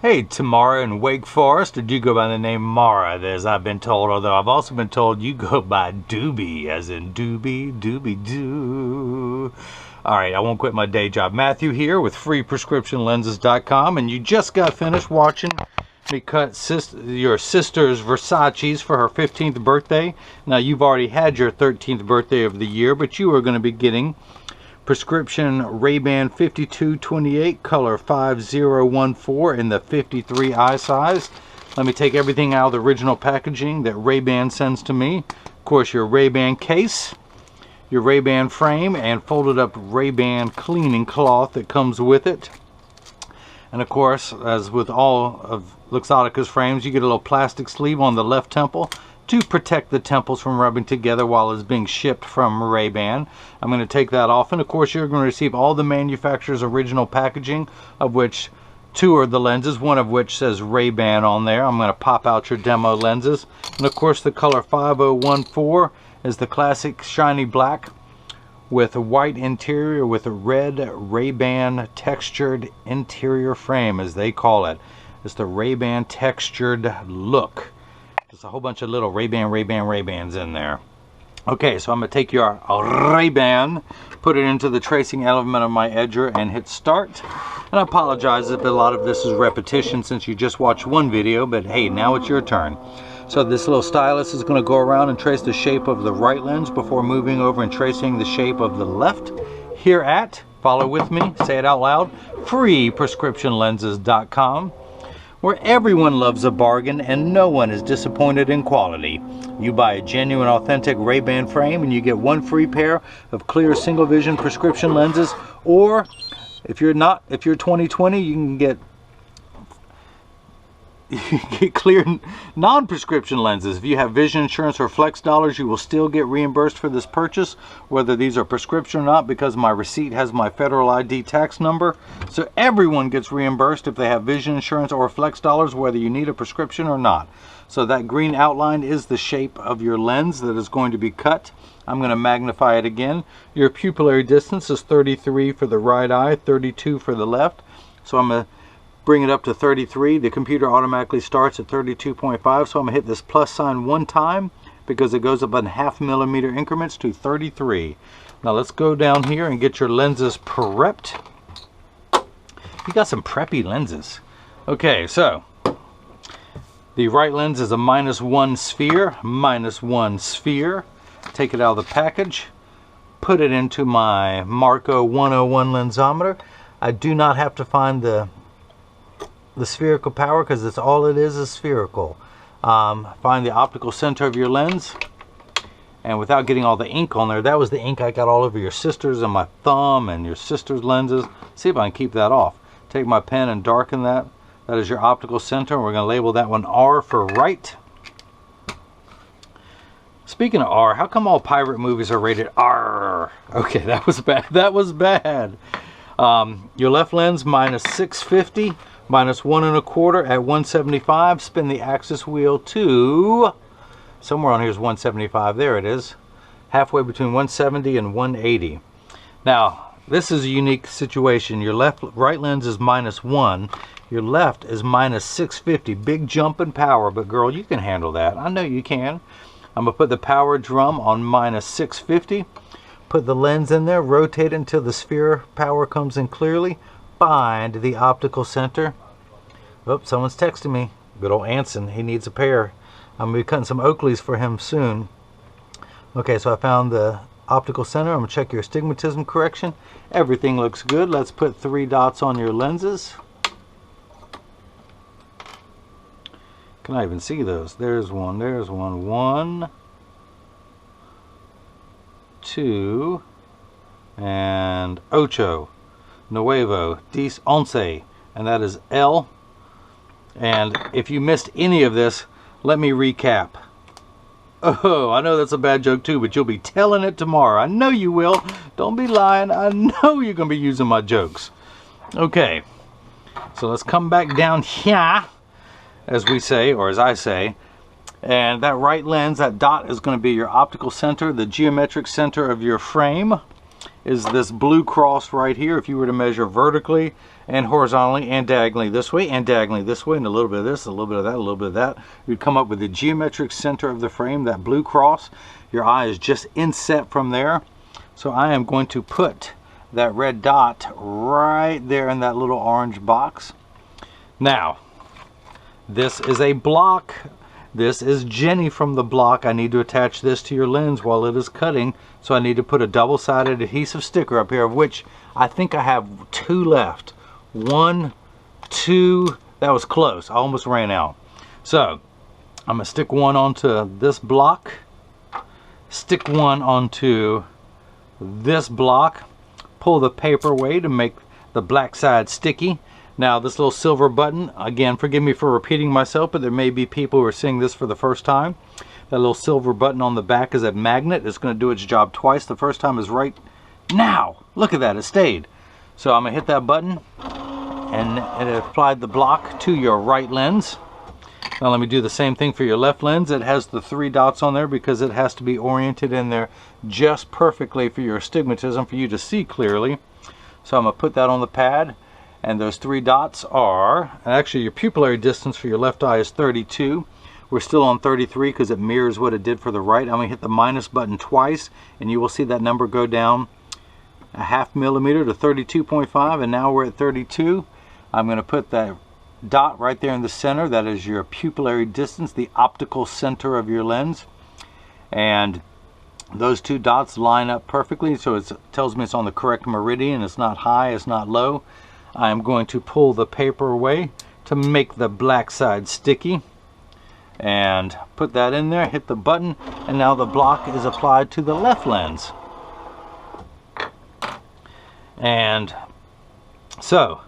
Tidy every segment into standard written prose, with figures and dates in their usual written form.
Hey, Timmarah in Wake Forest, or do you go by the name Mara, as I've been told, although I've also been told you go by Doobie, as in Doobie, Doobie Doo. Alright, I won't quit my day job. Matthew here with freeprescriptionlenses.com, and you just got finished watching me cut your sister's Versace's for her 15th birthday. Now, you've already had your 13th birthday of the year, but you are going to be getting prescription RayBan 5228 color 5014 in the 53 eye size. Let me take everything out of the original packaging that RayBan sends to me. Of course, your RayBan case, your RayBan frame, and folded up RayBan cleaning cloth that comes with it. And of course, as with all of Luxottica's frames, you get a little plastic sleeve on the left temple to protect the temples from rubbing together while it's being shipped from RayBan. I'm going to take that off, and of course you're going to receive all the manufacturer's original packaging, of which two are the lenses, one of which says RayBan on there. I'm going to pop out your demo lenses, and of course the color 5014 is the classic shiny black with a white interior with a red RayBan textured interior frame, as they call it. It's the RayBan textured look. There's a whole bunch of little RayBans in there. Okay, so I'm going to take your RayBan, put it into the tracing element of my edger, and hit start. And I apologize if a lot of this is repetition since you just watched one video, but hey, now it's your turn. So this little stylus is going to go around and trace the shape of the right lens before moving over and tracing the shape of the left. Here at, follow with me, say it out loud, freeprescriptionlenses.com. where everyone loves a bargain and no one is disappointed in quality. You buy a genuine, authentic RayBan frame and you get one free pair of clear single vision prescription lenses, or if you're 20/20, you can get clear non-prescription lenses. If you have vision insurance or flex dollars, you will still get reimbursed for this purchase, whether these are prescription or not, because my receipt has my federal ID tax number. So everyone gets reimbursed if they have vision insurance or flex dollars, whether you need a prescription or not. So that green outline is the shape of your lens that is going to be cut. I'm going to magnify it again. Your pupillary distance is 33 for the right eye, 32 for the left. So I'm going to bring it up to 33. The computer automatically starts at 32.5, so I'm going to hit this plus sign one time because it goes up in 0.5 millimeter increments to 33. Now let's go down here and get your lenses prepped. You got some preppy lenses. Okay, so the right lens is a -1 sphere. Take it out of the package, put it into my Marco 101 lensometer. I do not have to find the spherical power because it's all it is spherical. Find the optical center of your lens, and without getting all the ink on there, that was the ink I got all over your sister's and my thumb and your sister's lenses. See if I can keep that off. Take my pen and darken that. That is your optical center. We're going to label that one R for right. Speaking of R, how come all pirate movies are rated R? Okay, that was bad. That was bad. Your left lens -650. -1 1/4 at 175. Spin the axis wheel to somewhere on here is 175. There it is, halfway between 170 and 180. Now this is a unique situation. Your right lens is -1. Your left is -650. Big jump in power, but girl, you can handle that. I know you can. I'm gonna put the power drum on -650. Put the lens in there. Rotate until the sphere power comes in clearly. Find the optical center. Oh, someone's texting me. Good old Anson. He needs a pair. I'm going to be cutting some Oakleys for him soon. Okay, so I found the optical center. I'm going to check your astigmatism correction. Everything looks good. Let's put 3 dots on your lenses. Can I even see those? There's one. There's one. 1, 2, and ocho. Nuevo, 11, and that is L. And if you missed any of this, let me recap. Oh, I know that's a bad joke too, but you'll be telling it tomorrow. I know you will. Don't be lying. I know you're going to be using my jokes. Okay, so let's come back down here, as we say, or as I say. And that right lens, that dot is going to be your optical center, the geometric center of your frame. is this blue cross right here. If you were to measure vertically and horizontally and diagonally this way and diagonally this way, and a little bit of this, a little bit of that, a little bit of that, you'd come up with the geometric center of the frame, that blue cross. Your eye is just inset from there. So I am going to put that red dot right there in that little orange box. Now, this is a block. This is Jenny from the block. I need to attach this to your lens while it is cutting. So I need to put a double-sided adhesive sticker up here, of which I think I have 2 left. 1, 2, that was close. I almost ran out. So I'm gonna stick one onto this block, stick one onto this block, pull the paper away to make the black side sticky. Now this little silver button, again, forgive me for repeating myself, but there may be people who are seeing this for the first time. That little silver button on the back is a magnet. It's going to do its job twice. The first time is right now. Look at that, it stayed. So I'm going to hit that button and it applied the block to your right lens. Now let me do the same thing for your left lens. It has the 3 dots on there because it has to be oriented in there just perfectly for your astigmatism, for you to see clearly. So I'm going to put that on the pad. And those 3 dots are, and actually your pupillary distance for your left eye is 32. We're still on 33 because it mirrors what it did for the right. I'm going to hit the minus button twice and you will see that number go down a ½ millimeter to 32.5, and now we're at 32. I'm going to put that dot right there in the center. That is your pupillary distance, the optical center of your lens. And those 2 dots line up perfectly, so it tells me it's on the correct meridian. It's not high, it's not low. I'm going to pull the paper away to make the black side sticky and put that in there, hit the button, and now the block is applied to the left lens. And so,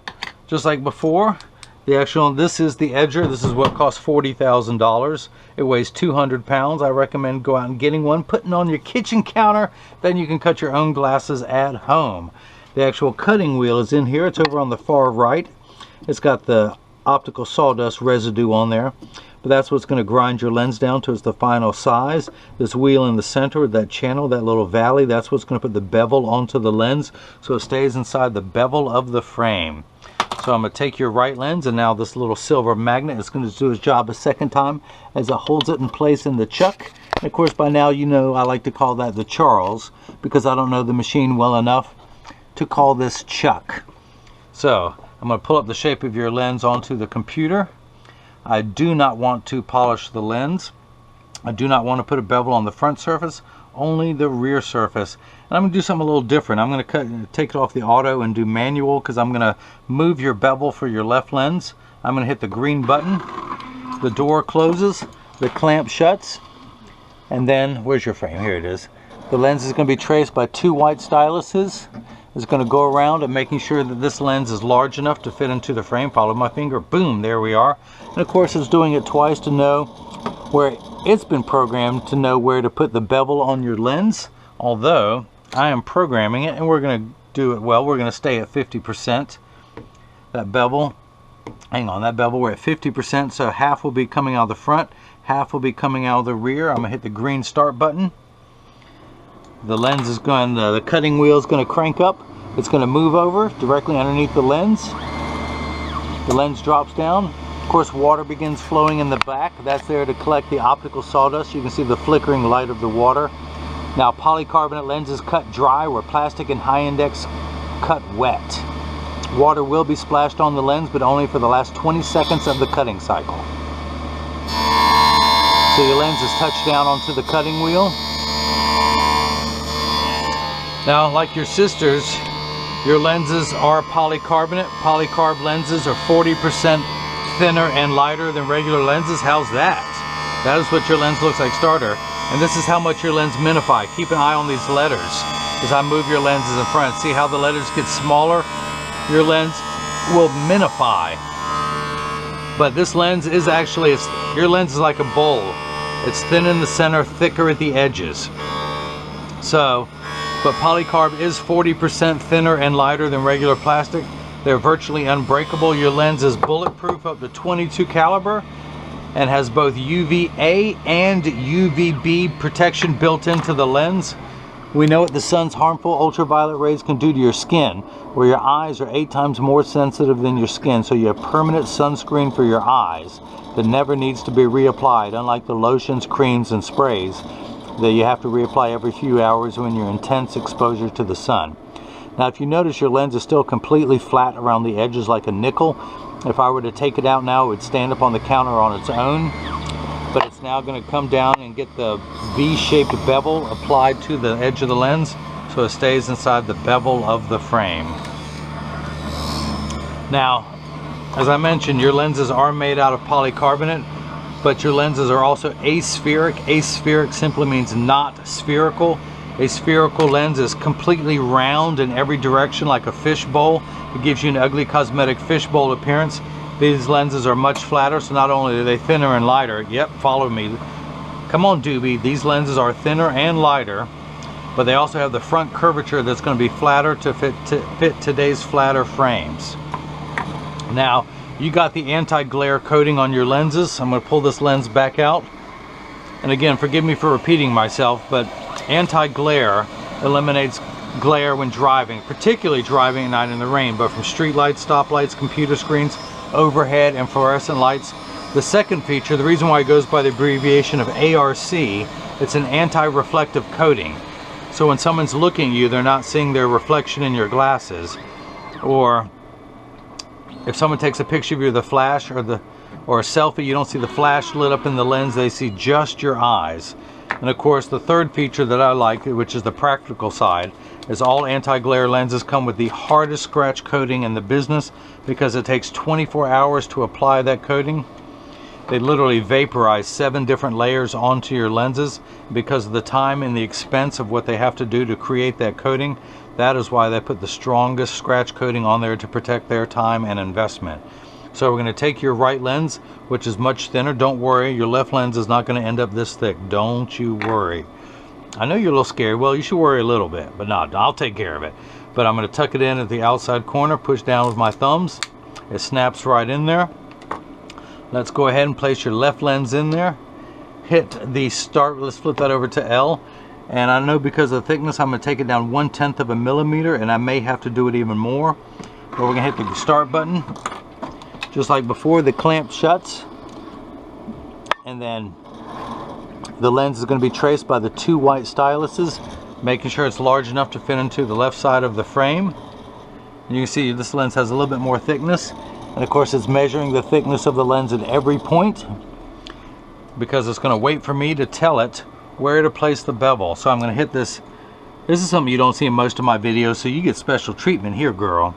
just like before, this is the edger. This is what costs $40,000. It weighs 200 pounds. I recommend go out and getting one, putting on your kitchen counter, then you can cut your own glasses at home. The actual cutting wheel is in here. It's over on the far right. It's got the optical sawdust residue on there, but that's what's going to grind your lens down to the final size. This wheel in the center, that channel, that little valley, that's what's going to put the bevel onto the lens so it stays inside the bevel of the frame. So I'm going to take your right lens, and now this little silver magnet is going to do its job a second time as it holds it in place in the chuck. And of course, by now you know I like to call that the Charles because I don't know the machine well enough to call this chuck. So I'm going to pull up the shape of your lens onto the computer. I do not want to polish the lens. I do not want to put a bevel on the front surface, only the rear surface. And I'm going to do something a little different. I'm going to take it off the auto and do manual because I'm going to move your bevel for your left lens. I'm going to hit the green button. The door closes, the clamp shuts, and then where's your frame? Here it is. The lens is going to be traced by 2 white styluses. It's going to go around and making sure that this lens is large enough to fit into the frame. Follow my finger, boom, there we are. And of course it's doing it twice to know where it's been programmed to know where to put the bevel on your lens. Although I am programming it and we're going to do it well. We're going to stay at 50%. That bevel, hang on, that bevel, we're at 50%, so half will be coming out of the front, half will be coming out of the rear. I'm going to hit the green start button. The lens is going, the cutting wheel is going to crank up. It's going to move over directly underneath the lens. The lens drops down. Of course, water begins flowing in the back. That's there to collect the optical sawdust. You can see the flickering light of the water. Now, polycarbonate lenses cut dry where plastic and high index cut wet. Water will be splashed on the lens, but only for the last 20 seconds of the cutting cycle. So your lens is touched down onto the cutting wheel. Now, like your sisters, your lenses are polycarbonate. Polycarb lenses are 40% thinner and lighter than regular lenses. How's that? That is what your lens looks like starter. And this is how much your lens minify. Keep an eye on these letters as I move your lenses in front. See how the letters get smaller? Your lens will minify. But this lens is actually, your lens is like a bowl. It's thin in the center, thicker at the edges. So, but polycarb is 40% thinner and lighter than regular plastic. They're virtually unbreakable. Your lens is bulletproof up to 22 caliber and has both UVA and UVB protection built into the lens. We know what the sun's harmful ultraviolet rays can do to your skin, where your eyes are 8 times more sensitive than your skin, so you have permanent sunscreen for your eyes that never needs to be reapplied, unlike the lotions, creams, and sprays that you have to reapply every few hours when you're in intense exposure to the sun. Now, if you notice, your lens is still completely flat around the edges like a nickel. If I were to take it out now, it would stand up on the counter on its own, but it's now going to come down and get the V-shaped bevel applied to the edge of the lens, so it stays inside the bevel of the frame. Now, as I mentioned, your lenses are made out of polycarbonate, but your lenses are also aspheric. Aspheric simply means not spherical. A spherical lens is completely round in every direction like a fishbowl. It gives you an ugly cosmetic fishbowl appearance. These lenses are much flatter, so not only are they thinner and lighter, yep, follow me. Come on, Doobie, these lenses are thinner and lighter, but they also have the front curvature that's going to be flatter to fit today's flatter frames. Now, you got the anti-glare coating on your lenses. I'm going to pull this lens back out. And again, forgive me for repeating myself, but anti-glare eliminates glare when driving, particularly driving at night in the rain, but from street lights, stoplights, computer screens, overhead, and fluorescent lights. The second feature, the reason why it goes by the abbreviation of ARC, it's an anti-reflective coating. So when someone's looking at you, they're not seeing their reflection in your glasses. Or if someone takes a picture of you with a flash or a selfie, you don't see the flash lit up in the lens, they see just your eyes. And of course, the third feature that I like, which is the practical side, is all anti-glare lenses come with the hardest scratch coating in the business, because it takes 24 hours to apply that coating. They literally vaporize 7 different layers onto your lenses. Because of the time and the expense of what they have to do to create that coating, that is why they put the strongest scratch coating on there to protect their time and investment. So we're going to take your right lens, which is much thinner. Don't worry, your left lens is not going to end up this thick. Don't you worry. I know you're a little scared. Well, you should worry a little bit, but no, I'll take care of it. But I'm going to tuck it in at the outside corner, push down with my thumbs. It snaps right in there. Let's go ahead and place your left lens in there. Hit the start. Let's flip that over to L. And I know because of the thickness, I'm going to take it down 1/10 of a millimeter, and I may have to do it even more. But we're going to hit the start button. Just like before, the clamp shuts, and then the lens is going to be traced by the 2 white styluses, making sure it's large enough to fit into the left side of the frame. And you can see this lens has a little bit more thickness, and of course it's measuring the thickness of the lens at every point, because it's going to wait for me to tell it where to place the bevel. So I'm going to hit this. This is something you don't see in most of my videos, so you get special treatment here, girl.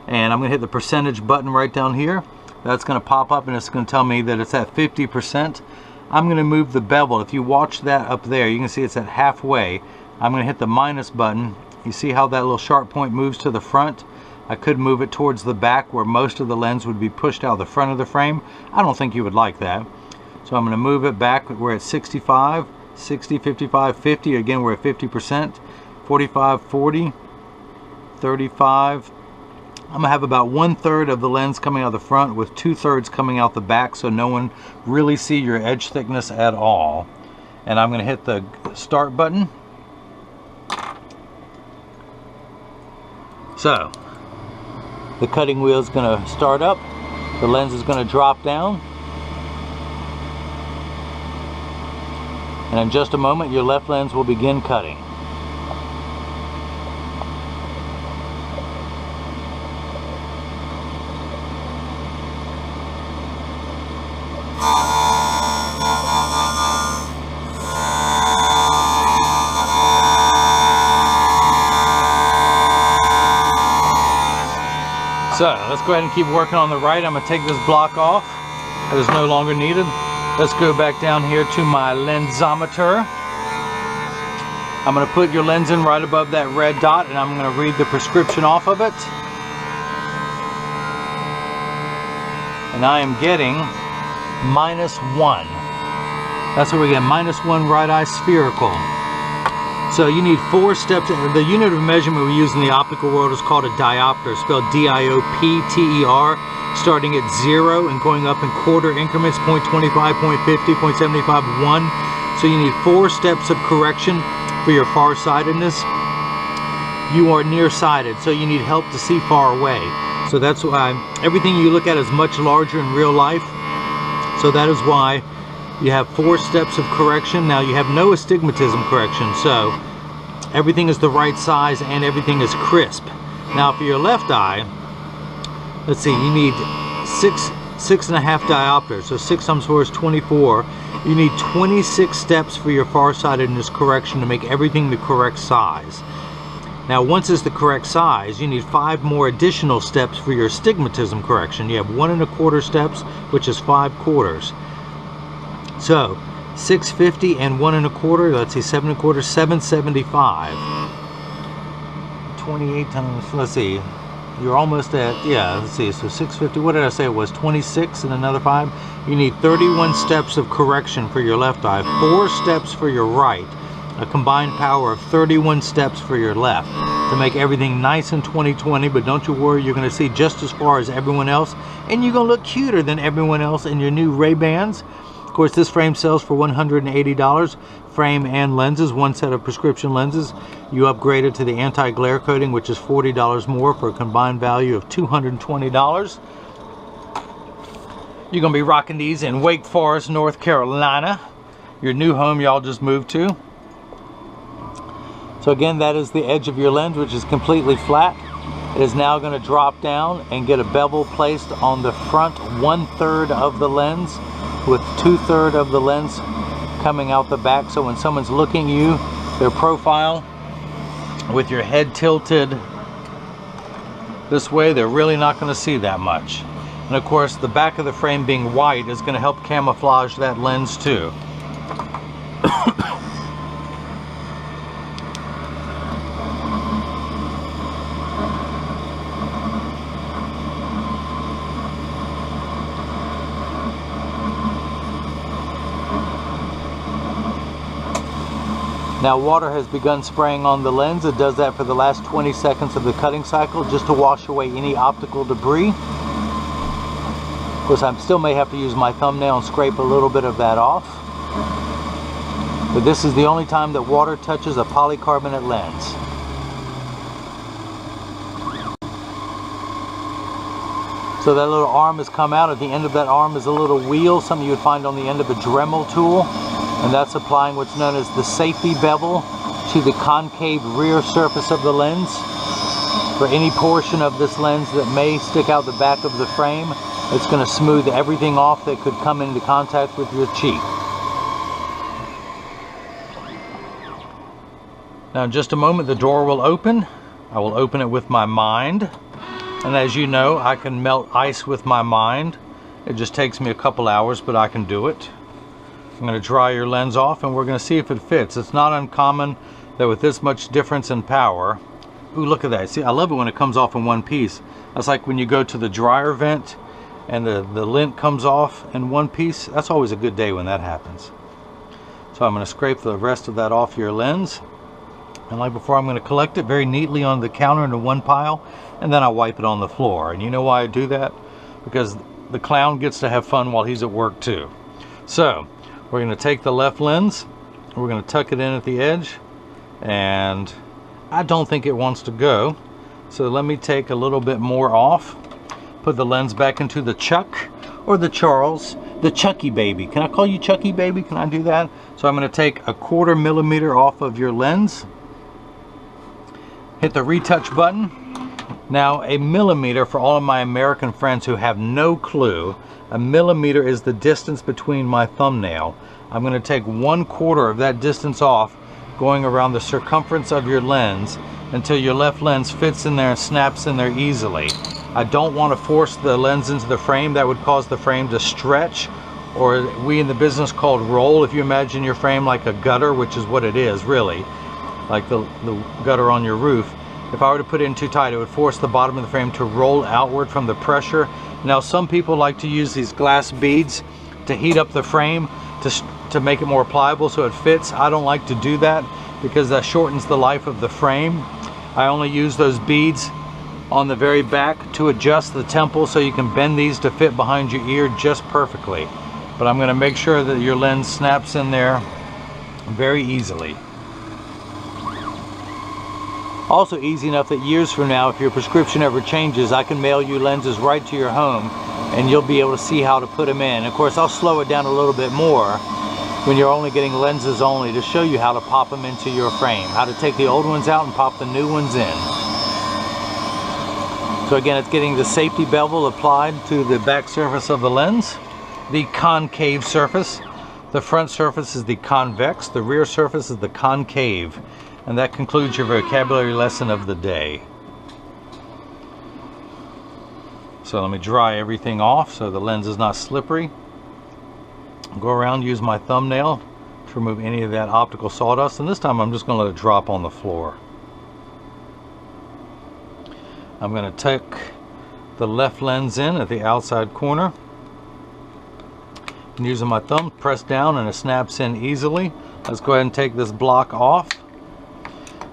And I'm going to hit the percentage button right down here. That's going to pop up and it's going to tell me that it's at 50%. I'm going to move the bevel. If you watch that up there, you can see it's at halfway. I'm going to hit the minus button. You see how that little sharp point moves to the front? I could move it towards the back where most of the lens would be pushed out the front of the frame. I don't think you would like that. So I'm going to move it back. We're at 65, 60, 55, 50. Again, we're at 50%. 45, 40, 35. I'm going to have about 1/3 of the lens coming out the front with 2/3 coming out the back, so no one really see your edge thickness at all. And I'm going to hit the start button. So the cutting wheel is going to start up. The lens is going to drop down. And in just a moment, your left lens will begin cutting. So let's go ahead and keep working on the right. I'm going to take this block off. It is no longer needed. Let's go back down here to my lensometer. I'm going to put your lens in right above that red dot, and I'm going to read the prescription off of it. And I am getting -1. That's what we get, -1 right eye spherical. So you need 4 steps. The unit of measurement we use in the optical world is called a diopter, spelled D-I-O-P-T-E-R, starting at 0 and going up in quarter increments, 0.25, 0.50, 0.75, 1. So you need 4 steps of correction. for your farsightedness, you are nearsighted, so you need help to see far away. So that's why everything you look at is much larger in real life. So that is why you have 4 steps of correction. Now you have no astigmatism correction, so everything is the right size and everything is crisp. Now for your left eye, let's see, you need 6.5 diopters, so 6 times 4 is 24. You need 26 steps for your farsightedness correction to make everything the correct size. Now once it's the correct size, you need 5 more additional steps for your astigmatism correction. You have 1 1/4 steps, which is 5 quarters. So 650 and 1 1/4, let's see, 7 1/4, 775. 28 times, let's see, you're almost at, yeah, let's see, so 650, what did I say it was, 26 and another 5? You need 31 steps of correction for your left eye, 4 steps for your right, a combined power of 31 steps for your left to make everything nice and 20/20. But don't you worry, you're going to see just as far as everyone else, and you're going to look cuter than everyone else in your new RayBans. Of course, this frame sells for $180, frame and lenses, 1 set of prescription lenses. You upgrade it to the anti-glare coating, which is $40 more for a combined value of $220. You're going to be rocking these in Wake Forest, North Carolina, your new home y'all just moved to. So again, that is the edge of your lens, which is completely flat. It is now going to drop down and get a bevel placed on the front 1/3 of the lens, with 2/3 of the lens coming out the back. So when someone's looking you, their profile, with your head tilted this way, they're really not going to see that much. And of course, the back of the frame being white is going to help camouflage that lens too. Now water has begun spraying on the lens. It does that for the last 20 seconds of the cutting cycle, just to wash away any optical debris. Of course, I still may have to use my thumbnail and scrape a little bit of that off. But this is the only time that water touches a polycarbonate lens. So that little arm has come out. At the end of that arm is a little wheel, something you would find on the end of a Dremel tool. And that's applying what's known as the safety bevel to the concave rear surface of the lens. For any portion of this lens that may stick out the back of the frame, it's going to smooth everything off that could come into contact with your cheek. Now in just a moment the door will open. I will open it with my mind. And as you know, I can melt ice with my mind. It just takes me a couple hours, but I can do it. I'm going to dry your lens off and we're going to see if it fits. It's not uncommon that with this much difference in power, ooh, look at that. See, I love it when it comes off in one piece. That's like when you go to the dryer vent and the lint comes off in one piece. That's always a good day when that happens. So I'm going to scrape the rest of that off your lens. And like before, I'm going to collect it very neatly on the counter into one pile, and then I'll wipe it on the floor. And you know why I do that? Because the clown gets to have fun while he's at work too. So we're going to take the left lens, we're going to tuck it in at the edge, and I don't think it wants to go. So let me take a little bit more off, put the lens back into the Chuck, or the Charles, the Chucky baby. Can I call you Chucky baby? Can I do that? So I'm going to take 1/4 millimeter off of your lens, hit the retouch button. Now a millimeter, for all of my American friends who have no clue, a millimeter is the distance between my thumbnail. I'm going to take 1/4 of that distance off, going around the circumference of your lens until your left lens fits in there and snaps in there easily. I don't want to force the lens into the frame. That would cause the frame to stretch, or we in the business called roll. If you imagine your frame like a gutter, which is what it is really, like the gutter on your roof. If I were to put it in too tight, it would force the bottom of the frame to roll outward from the pressure. Now some people like to use these glass beads to heat up the frame to make it more pliable so it fits. I don't like to do that because that shortens the life of the frame. I only use those beads on the very back to adjust the temple, so you can bend these to fit behind your ear just perfectly. But I'm going to make sure that your lens snaps in there very easily. Also easy enough that years from now, if your prescription ever changes, I can mail you lenses right to your home and you'll be able to see how to put them in. Of course, I'll slow it down a little bit more when you're only getting lenses only to show you how to pop them into your frame, how to take the old ones out and pop the new ones in. So again, it's getting the safety bevel applied to the back surface of the lens, the concave surface. The front surface is the convex, the rear surface is the concave. And that concludes your vocabulary lesson of the day. So let me dry everything off so the lens is not slippery. Go around, use my thumbnail to remove any of that optical sawdust, and this time I'm just going to let it drop on the floor. I'm going to take the left lens in at the outside corner. And using my thumb, press down and it snaps in easily. Let's go ahead and take this block off.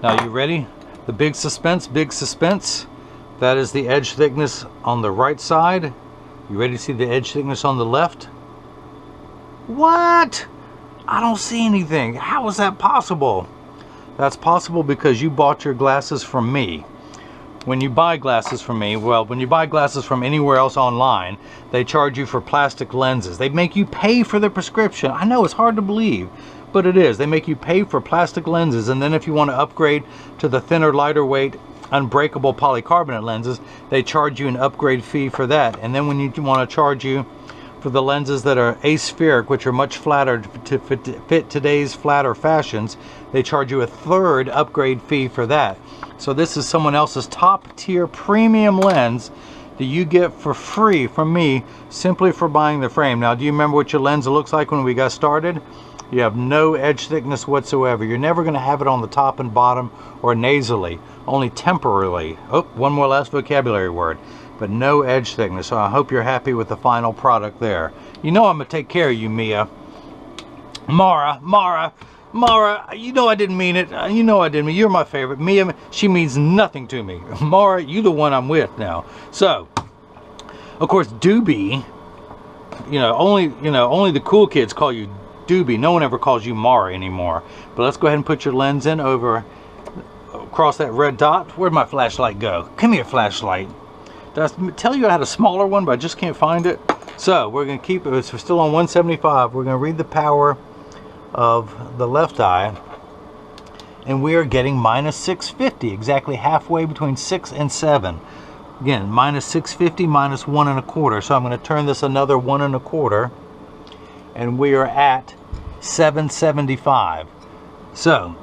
Now, you ready? The big suspense, big suspense. That is the edge thickness on the right side. You ready to see the edge thickness on the left? What? I don't see anything. How is that possible? That's possible because you bought your glasses from me. When you buy glasses from me, well, when you buy glasses from anywhere else online, they charge you for plastic lenses. They make you pay for the prescription. I know it's hard to believe, but it is. They make you pay for plastic lenses, and then if you want to upgrade to the thinner, lighter weight, unbreakable polycarbonate lenses, they charge you an upgrade fee for that. And then when you want to charge you for the lenses that are aspheric, which are much flatter to fit today's flatter fashions, they charge you a third upgrade fee for that. So this is someone else's top tier premium lens that you get for free from me simply for buying the frame. Now, do you remember what your lens looks like when we got started? You have no edge thickness whatsoever. You're never going to have it on the top and bottom or nasally, only temporarily. Oh, one more last vocabulary word. But no edge thickness. So I hope you're happy with the final product there. You know I'm going to take care of you, Mia. Mara, you know I didn't mean it. You know I didn't mean it. You're my favorite. Mia, she means nothing to me. Mara, you the one I'm with now. So, of course, Doobie, only the cool kids call you Doobie. No one ever calls you Mara anymore. But let's go ahead and put your lens in over across that red dot. Where'd my flashlight go? Come here, flashlight. Did I tell you I had a smaller one, but I just can't find it? So we're going to keep it. We're still on 175. We're going to read the power of the left eye, and we are getting minus 650, exactly halfway between 6 and 7. Again, minus 650, minus 1 1/4. So I'm going to turn this another 1 1/4, and we are at 775. So,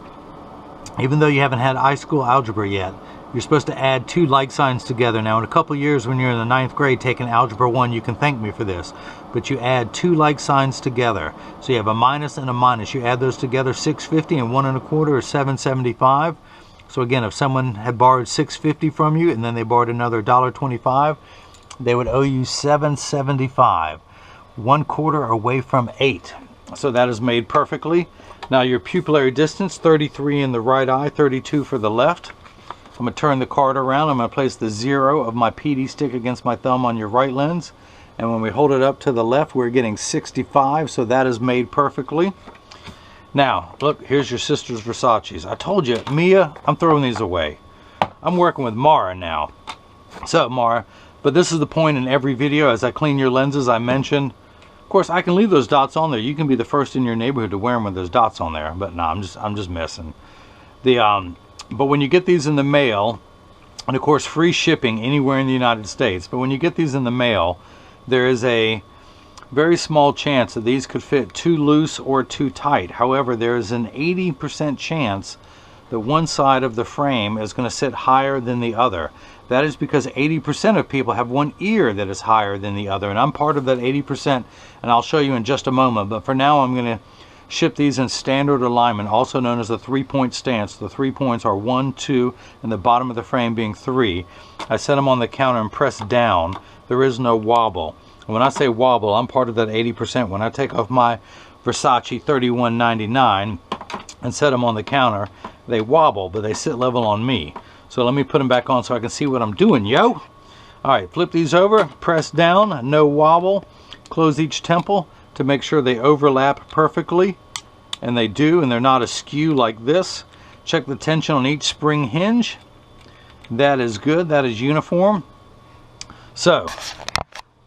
even though you haven't had high school algebra yet, you're supposed to add two like signs together. Now, in a couple years when you're in the 9th grade taking Algebra 1, you can thank me for this. But you add two like signs together. So you have a minus and a minus. You add those together, 650 and 1 1/4 is 775. So again, if someone had borrowed 650 from you and then they borrowed another $1.25, they would owe you 775. 1/4 away from 8. So that is made perfectly. Now your pupillary distance, 33 in the right eye, 32 for the left. I'm going to turn the card around. I'm going to place the 0 of my PD stick against my thumb on your right lens. And when we hold it up to the left, we're getting 65. So that is made perfectly. Now, look, here's your sister's Versace's. I told you, Mia, I'm throwing these away. I'm working with Mara now. So, Mara, but this is the point in every video. As I clean your lenses, I mentioned, of course, I can leave those dots on there. You can be the first in your neighborhood to wear them with those dots on there. But no, I'm just messing. But when you get these in the mail, and of course free shipping anywhere in the United States, but when you get these in the mail, there is a very small chance that these could fit too loose or too tight. However, there is an 80% chance that one side of the frame is going to sit higher than the other. That is because 80% of people have one ear that is higher than the other, and I'm part of that 80%, and I'll show you in just a moment. But for now, I'm going to ship these in standard alignment, also known as the 3-point stance. The 3 points are 1, 2, and the bottom of the frame being 3. I set them on the counter and press down. There is no wobble. And when I say wobble, I'm part of that 80%. When I take off my Versace 31.99 and set them on the counter, they wobble, but they sit level on me. So let me put them back on so I can see what I'm doing, yo. All right, flip these over, press down, no wobble. Close each temple to make sure they overlap perfectly, and they do, and they're not askew like this. Check the tension on each spring hinge. That is good. That is uniform. So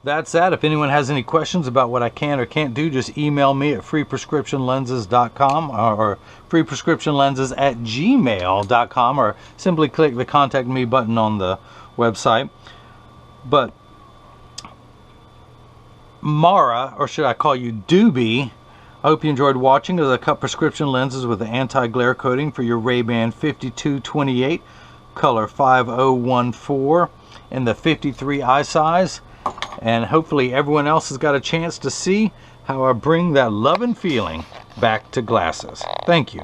that's that. If anyone has any questions about what I can or can't do, just email me at freeprescriptionlenses.com or freeprescriptionlenses@gmail.com, or simply click the contact me button on the website. But Mara, or should I call you Doobie, I hope you enjoyed watching as I cut prescription lenses with the anti-glare coating for your RayBan 5228 color 5014 in the 53 eye size. And hopefully everyone else has got a chance to see how I bring that love and feeling back to glasses. Thank you.